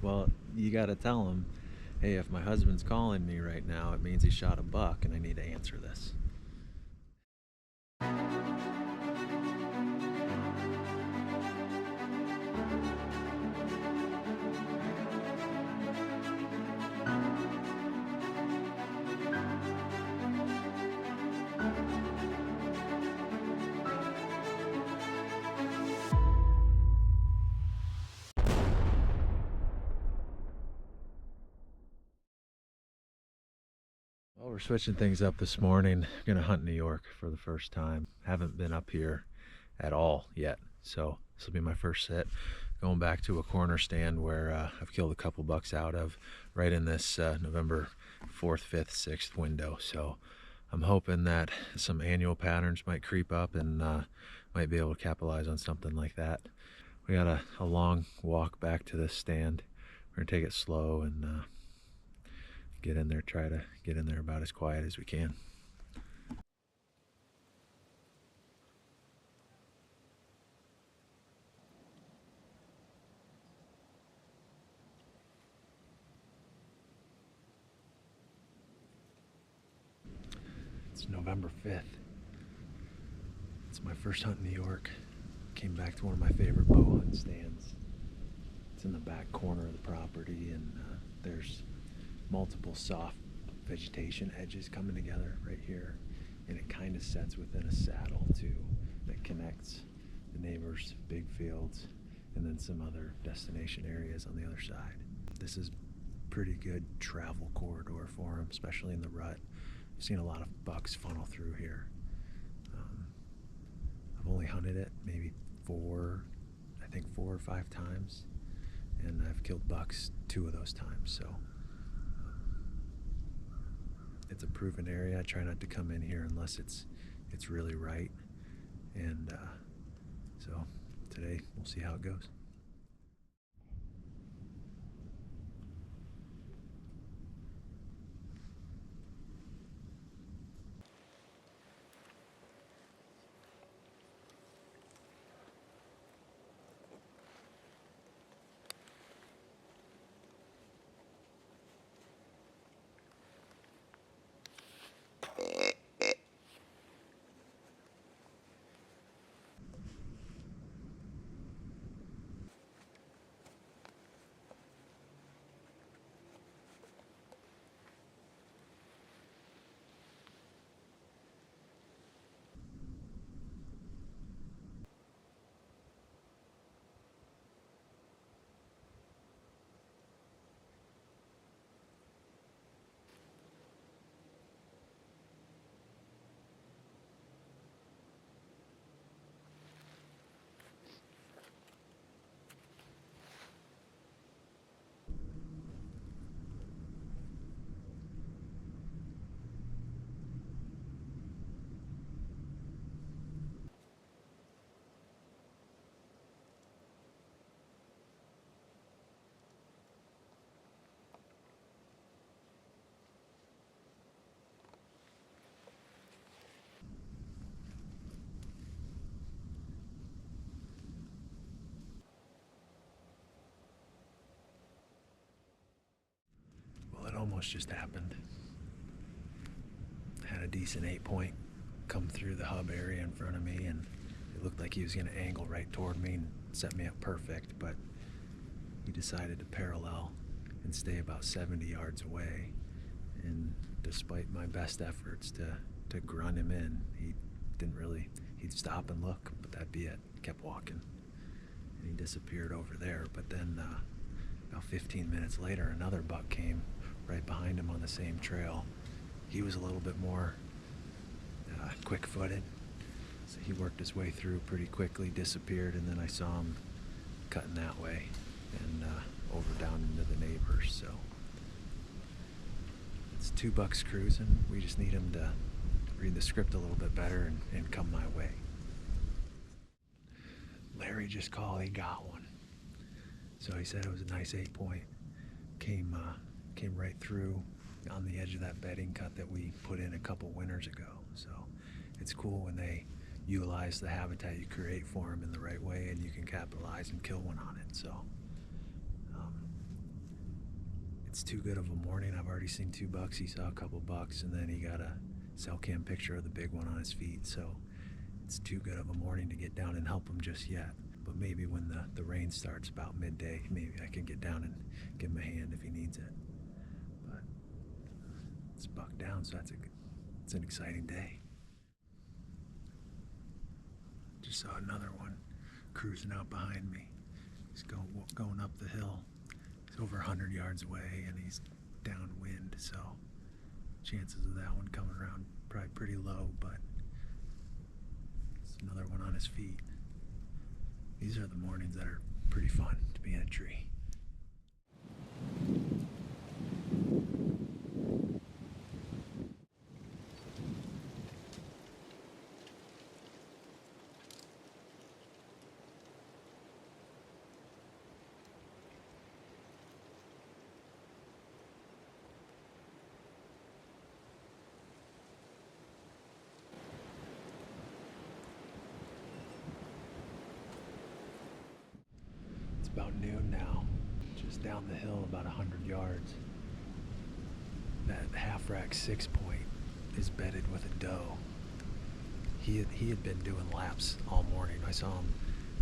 Well, you gotta tell him, hey, if my husband's calling me right now, it means he shot a buck and I need to answer this. Well, we're switching things up this morning. I'm gonna hunt New York for the first time. Haven't been up here at all yet, so this will be my first sit. Going back to a corner stand where I've killed a couple bucks out of, right in this November 4th, 5th, 6th window. So I'm hoping that some annual patterns might creep up and might be able to capitalize on something like that. We got a long walk back to this stand. We're gonna take it slow and get in there, try to get in there about as quiet as we can. It's November 5th. It's my first hunt in New York. Came back to one of my favorite bow hunt stands. It's in the back corner of the property, and there's multiple soft vegetation edges coming together right here, and it kind of sets within a saddle too that connects the neighbors' big fields and then some other destination areas on the other side. This is pretty good travel corridor for them, especially in the rut. I've seen a lot of bucks funnel through here. I've only hunted it maybe four or five times, and I've killed bucks 2 of those times. So it's a proven area. I try not to come in here unless it's really right, and so today we'll see how it goes. Well, it almost just happened. Had a decent 8-point come through the hub area in front of me, and it looked like he was going to angle right toward me and set me up perfect, but he decided to parallel and stay about 70 yards away. And despite my best efforts to grunt him in, he'd stop and look, but that'd be it. He kept walking, and he disappeared over there. But then about 15 minutes later, another buck came right behind him on the same trail. He was a little bit more quick-footed, so he worked his way through pretty quickly, disappeared, and then I saw him cutting that way and over down into the neighbors. So it's 2 bucks cruising. We just need him to read the script a little bit better and come my way. Larry just called, he got one. So he said it was a nice 8-point. Came right through on the edge of that bedding cut that we put in a couple winters ago. So it's cool when they utilize the habitat you create for them in the right way, and you can capitalize and kill one on it. So It's too good of a morning. I've already seen 2 bucks. He saw a couple bucks, and then he got a cell cam picture of the big one on his feet. So it's too good of a morning to get down and help him just yet. But maybe when the rain starts about midday, maybe I can get down and give him a hand if he needs it. But it's buck down, so it's an exciting day. Just saw another one cruising out behind me. He's going up the hill. He's over 100 yards away, and he's downwind, so chances of that one coming around probably pretty low, but it's another one on his feet. These are the mornings that are pretty fun to be in a tree. About noon now, just down the hill about 100 yards. That half rack 6-point is bedded with a doe. He had been doing laps all morning. I saw him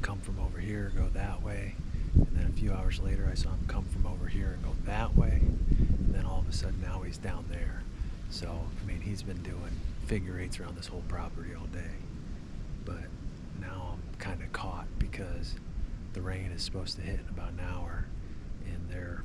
come from over here, go that way, and then a few hours later I saw him come from over here and go that way, and then all of a sudden now he's down there. So, I mean, he's been doing figure eights around this whole property all day. But now I'm kind of caught because the rain is supposed to hit in about an hour, and they're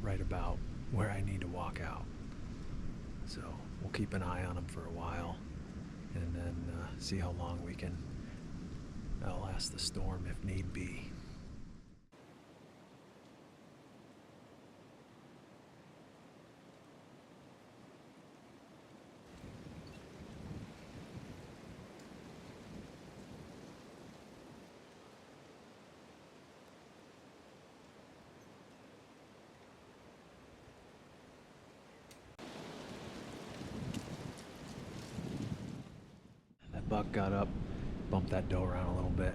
right about where I need to walk out. So we'll keep an eye on them for a while, and then see how long we can outlast the storm if need be. Buck got up, bumped that doe around a little bit,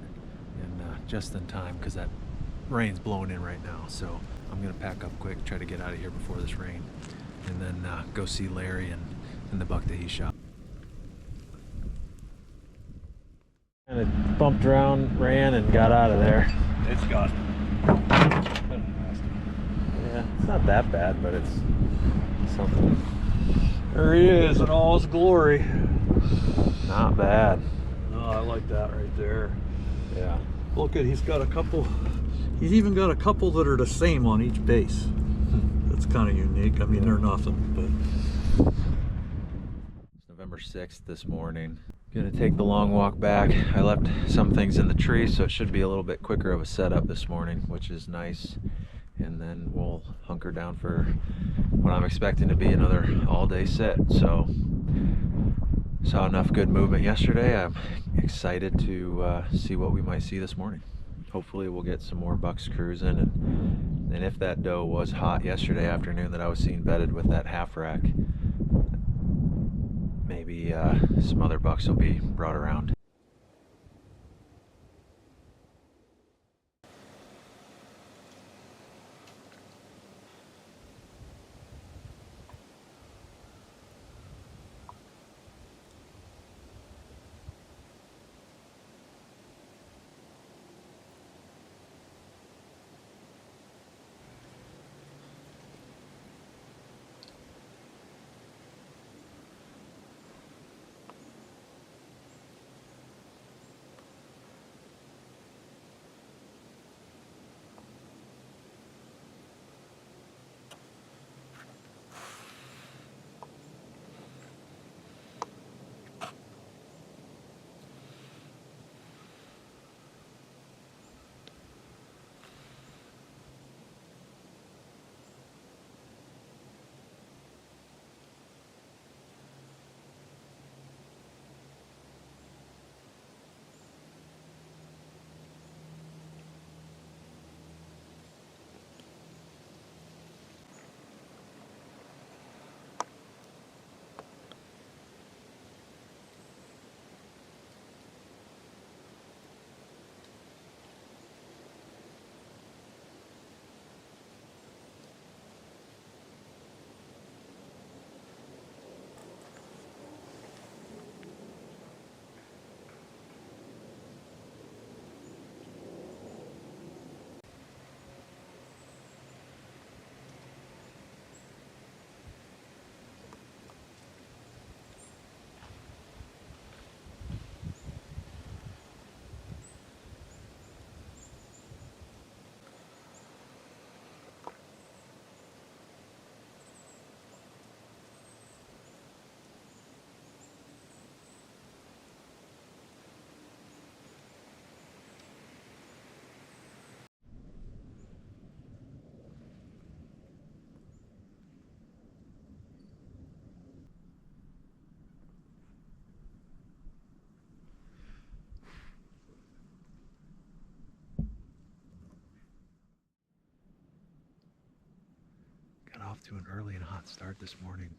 and just in time because that rain's blowing in right now. So I'm gonna pack up quick, try to get out of here before this rain, and then go see Larry and the buck that he shot. Kind of bumped around, ran, and got out of there. It's got Yeah, it's not that bad, but it's something. there he is in all his glory. Not bad. No, I like that right there. Yeah. Look at, he's even got a couple that are the same on each base. That's kind of unique. I mean, they're nothing, but. It's November 6th this morning. Gonna take the long walk back. I left some things in the tree, so it should be a little bit quicker of a setup this morning, which is nice. And then we'll hunker down for what I'm expecting to be another all-day sit. So, saw enough good movement yesterday. I'm excited to see what we might see this morning. Hopefully we'll get some more bucks cruising, and if that doe was hot yesterday afternoon that I was seeing bedded with that half rack, maybe some other bucks will be brought around. off to an early and hot start this morning.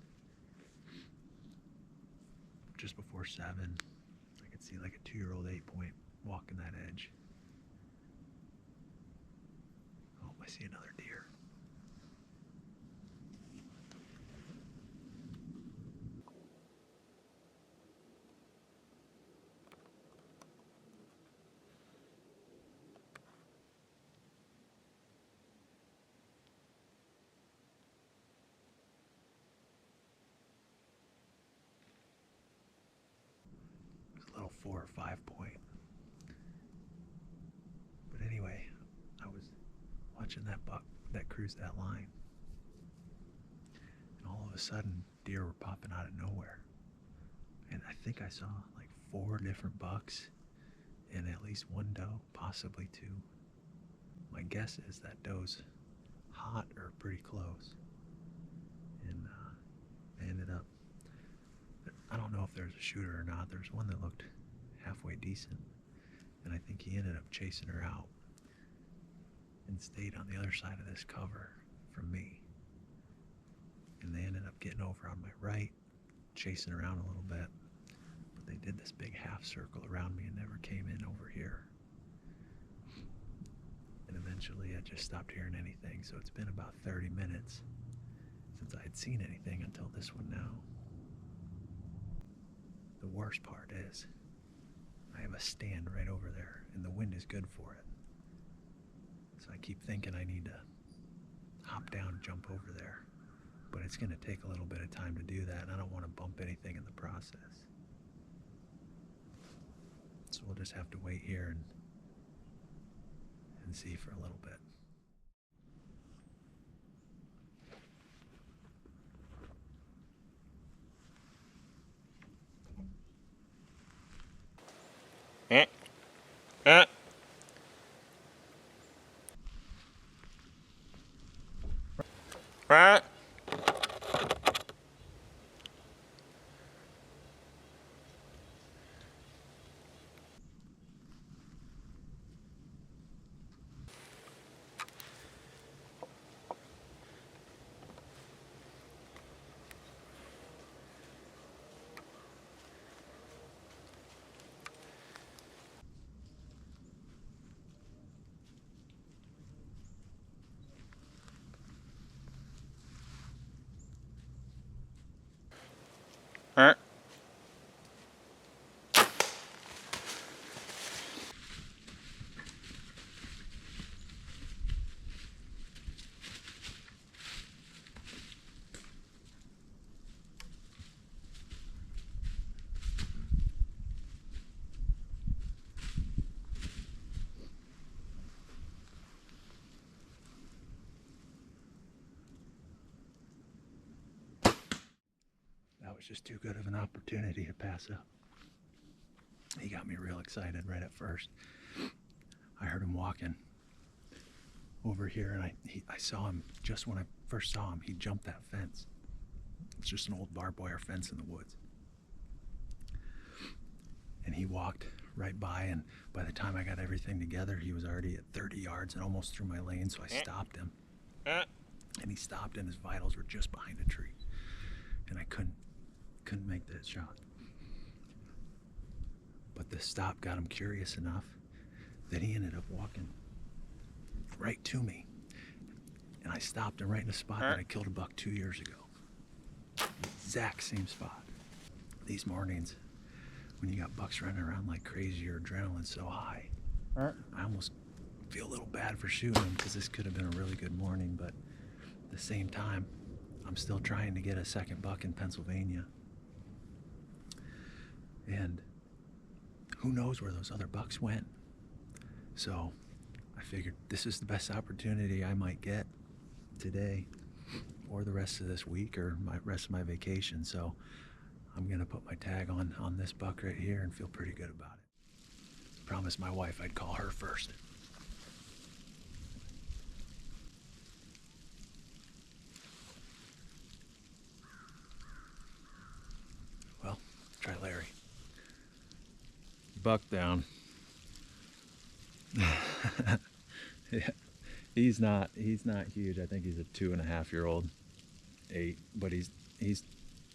Just before 7, I could see like a 2-year-old 8-point walking that edge. Oh, I see another deer. A little 4 or 5 point. But anyway, I was watching that buck that cruised that line, and all of a sudden deer were popping out of nowhere, and I think I saw like 4 different bucks and at least 1 doe, possibly 2. My guess is that doe's hot or pretty close, and they ended up, I don't know if there's a shooter or not. There's one that looked halfway decent, and I think he ended up chasing her out and stayed on the other side of this cover from me. And they ended up getting over on my right, chasing around a little bit, but they did this big half circle around me and never came in over here. And eventually I just stopped hearing anything, so it's been about 30 minutes since I had seen anything until this one now. The worst part is I have a stand right over there, and the wind is good for it. So I keep thinking I need to hop down and jump over there, but it's going to take a little bit of time to do that, and I don't want to bump anything in the process. So we'll just have to wait here and see for a little bit. Right. Right. That was just too good of an opportunity to pass up. He got me real excited right at first. I heard him walking over here, and I saw him just when I first saw him. He jumped that fence. It's just an old barbed wire fence in the woods. And he walked right by, and by the time I got everything together, he was already at 30 yards and almost through my lane, so I stopped him. And he stopped, and his vitals were just behind a tree. And I couldn't make that shot. But the stop got him curious enough that he ended up walking right to me. And I stopped him right in a spot that I killed a buck 2 years ago. Exact same spot. These mornings, when you got bucks running around like crazy, your adrenaline's so high, I almost feel a little bad for shooting them, because this could have been a really good morning, but at the same time, I'm still trying to get a second buck in Pennsylvania. And who knows where those other bucks went. So I figured this is the best opportunity I might get today or the rest of this week or rest of my vacation. So I'm gonna put my tag on this buck right here and feel pretty good about it. Promised my wife I'd call her first. Well, try Larry. Buck down. Yeah, he's not huge. I think he's a 2.5-year-old. 8, but he's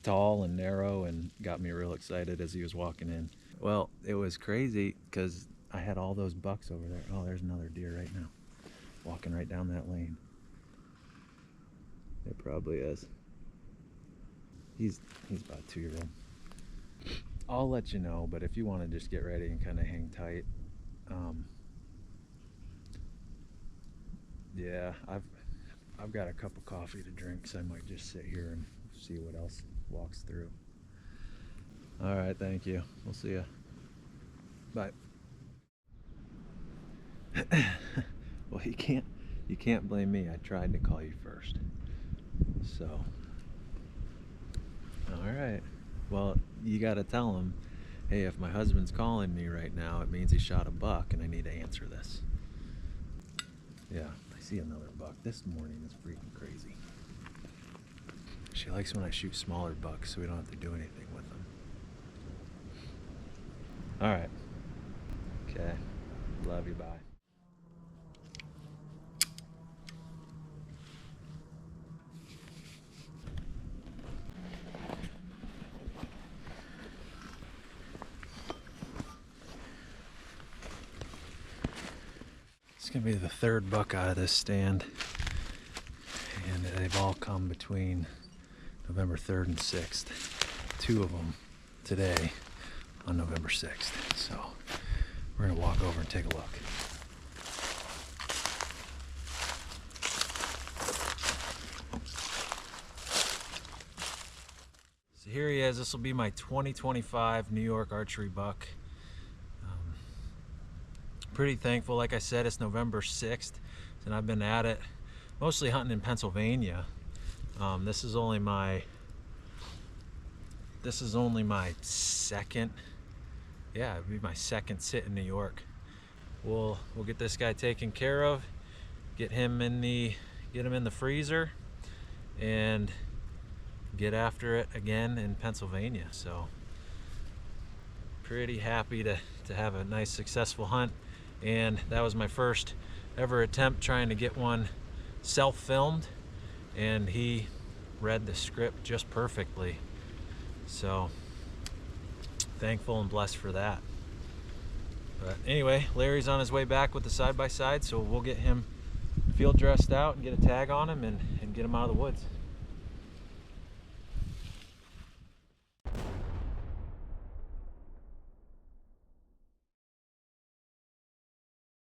tall and narrow and got me real excited as he was walking in. Well, it was crazy because I had all those bucks over there. Oh, there's another deer right now, walking right down that lane. It probably is. He's about a 2-year-old. I'll let you know, but if you want to just get ready and kind of hang tight, yeah, I've got a cup of coffee to drink, so I might just sit here and see what else walks through. All right, thank you. We'll see you. Bye. Well, you can't blame me. I tried to call you first. So, all right. Well, you got to tell him, hey, if my husband's calling me right now, it means he shot a buck and I need to answer this. Yeah, I see another buck. This morning is freaking crazy. She likes when I shoot smaller bucks so we don't have to do anything with them. All right. Okay. Love you. Bye. It's gonna be the 3rd buck out of this stand, and they've all come between November 3rd and 6th. 2 of them today on November 6th. So we're gonna walk over and take a look. So here he is. This will be my 2025 New York archery buck. Pretty thankful. Like I said, it's November 6th and I've been at it mostly hunting in Pennsylvania. This is only my second, yeah, it'd be my second sit in New York. We'll get this guy taken care of, get him in the freezer, and get after it again in Pennsylvania. So pretty happy to have a nice successful hunt. And that was my first ever attempt trying to get one self-filmed, and he read the script just perfectly. So thankful and blessed for that. But anyway, Larry's on his way back with the side-by-side, so we'll get him field dressed out and get a tag on him and get him out of the woods.